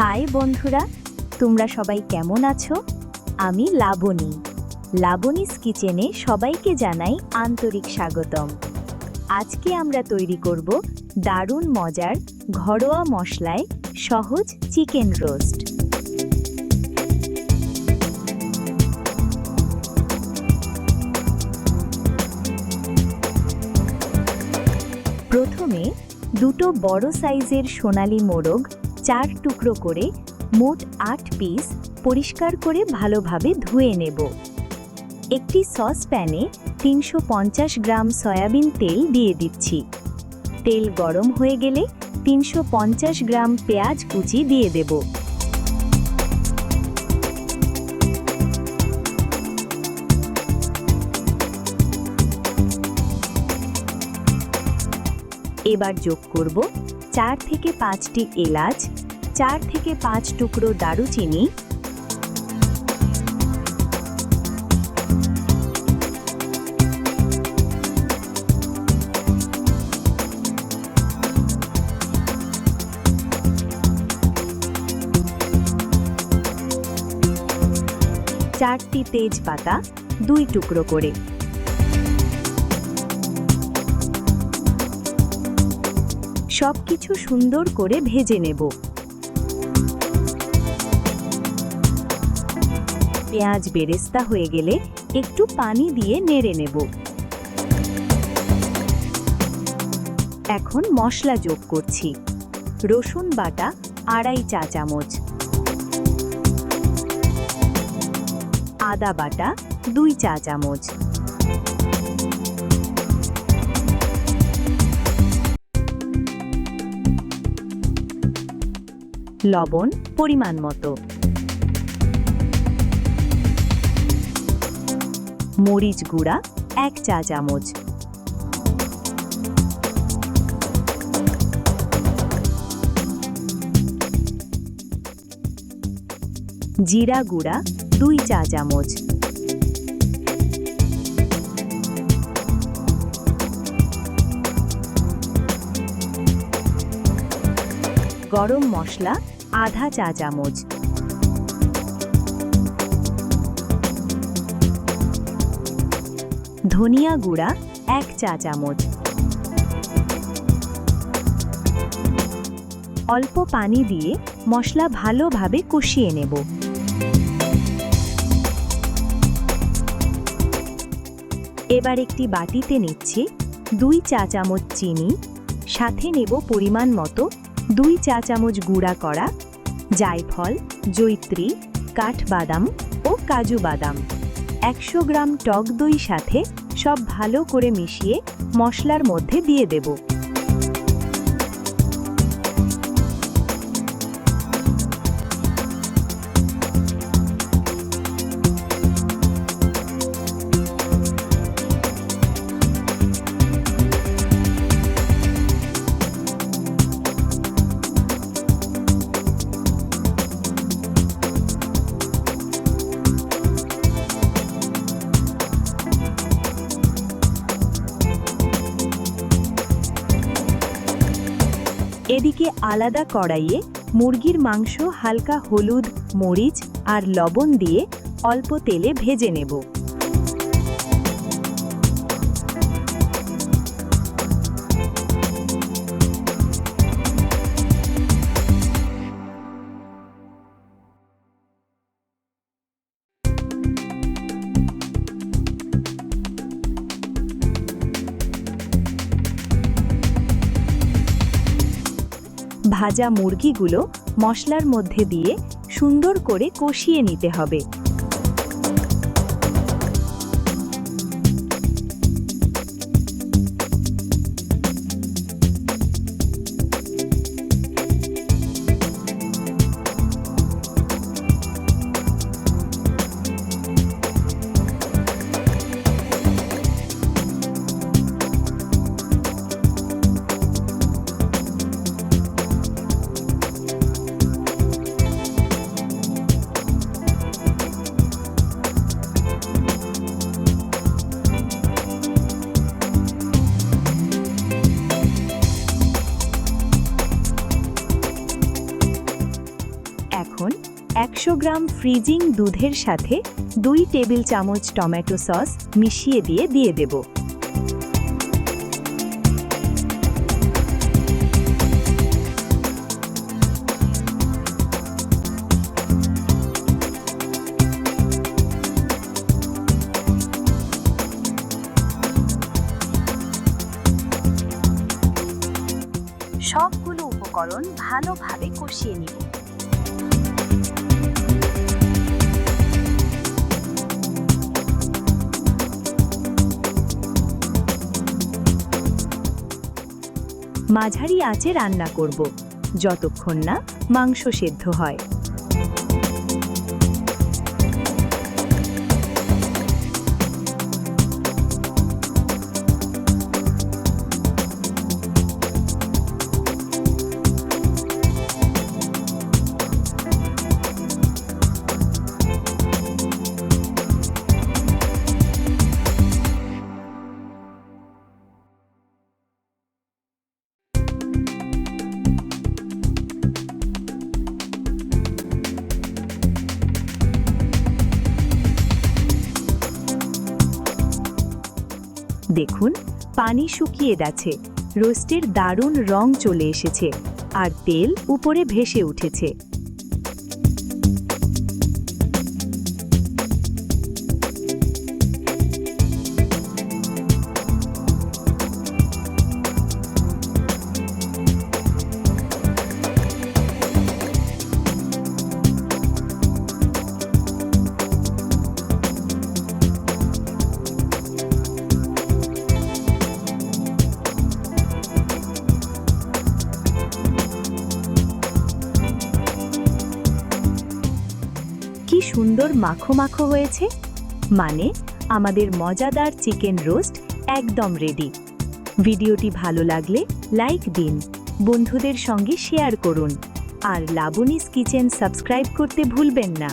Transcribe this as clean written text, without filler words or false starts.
High বন্ধুরা, তোমরা সবাই কেমন আছো? আমি লাবণী। লাবণীস কিচেনে সবাইকে জানাই আন্তরিক স্বাগতম। আজকে আমরা তৈরি করব দারুণ মজার ঘরোয়া মশলায় সহজ চিকেন রোস্ট। প্রথমে দুটো বড় সাইজের সোনালী মোরগ 4 টুকরো করে মোট 8 পিস পরিষ্কার করে ভালোভাবে ধুয়ে নেব। একটি সসপ্যানে 350 গ্রাম সয়াবিন তেল দিয়ে দিচ্ছি। তেল গরম হয়ে গেলে 350 গ্রাম পেঁয়াজ কুচি দিয়ে দেব। এবার যোগ করব 4 থেকে 5টি এলাচ, 4 থেকে 5 টুকরো দারুচিনি, চারটি তেজপাতা 2 টুকরো করে। সবকিছু সুন্দর করে ভেজে নেব। পেঁয়াজ বেরেস্তা হয়ে গেলে একটু পানি দিয়ে নেড়ে নেব। এখন মশলা যোগ করছি। রসুন বাটা 2.5 চা চামচ, আদা বাটা 2 চা চামচ, লবণ পরিমাণ মতো, মরিচ গুঁড়া 1 চা চামচ, জিরা গুঁড়া 2 চা চামচ, গরম মশলা 1/2 চা চামচ, ধনিয়া গুঁড়া 1 চা চামচ। অল্প পানি দিয়ে মশলা ভালোভাবে কষিয়ে নেব। এবার একটি বাটিতে নিচ্ছি 2 চা চামচ চিনি, সাথে নেব পরিমাণ মতো 2 চা চামচ গুঁড়া করা জায়ফল, জয়িত্রী, কাঠবাদাম ও কাজু বাদাম। 100 গ্রাম টক দই সাথে সব ভালো করে মিশিয়ে মশলার মধ্যে দিয়ে দেব। এদিকে আলাদা কড়াইয়ে মুরগির মাংস হালকা হলুদ, মরিচ আর লবণ দিয়ে অল্প তেলে ভেজে নেব। ভাজা মুরগিগুলো মশলার মধ্যে দিয়ে সুন্দর করে কষিয়ে নিতে হবে। 100 গ্রাম ফ্রিজিং দুধের সাথে 2 টেবিল চামচ টমেটো সস মিশিয়ে দিয়ে দেব। সবগুলো উপকরণ ভালোভাবে কষিয়ে নিব। মাঝারি আঁচে রান্না করব, যতক্ষণ না মাংস সেদ্ধ হয়। দেখুন, পানি শুকিয়ে গেছে, রোস্টের দারুণ রং চলে এসেছে আর তেল উপরে ভেসে উঠেছে। কি সুন্দর মাখো মাখো হয়েছে, মানে আমাদের মজাদার চিকেন রোস্ট একদম রেডি। ভিডিওটি ভালো লাগলে লাইক দিন, বন্ধুদের সঙ্গে শেয়ার করুন আর লাবণীস কিচেন সাবস্ক্রাইব করতে ভুলবেন না।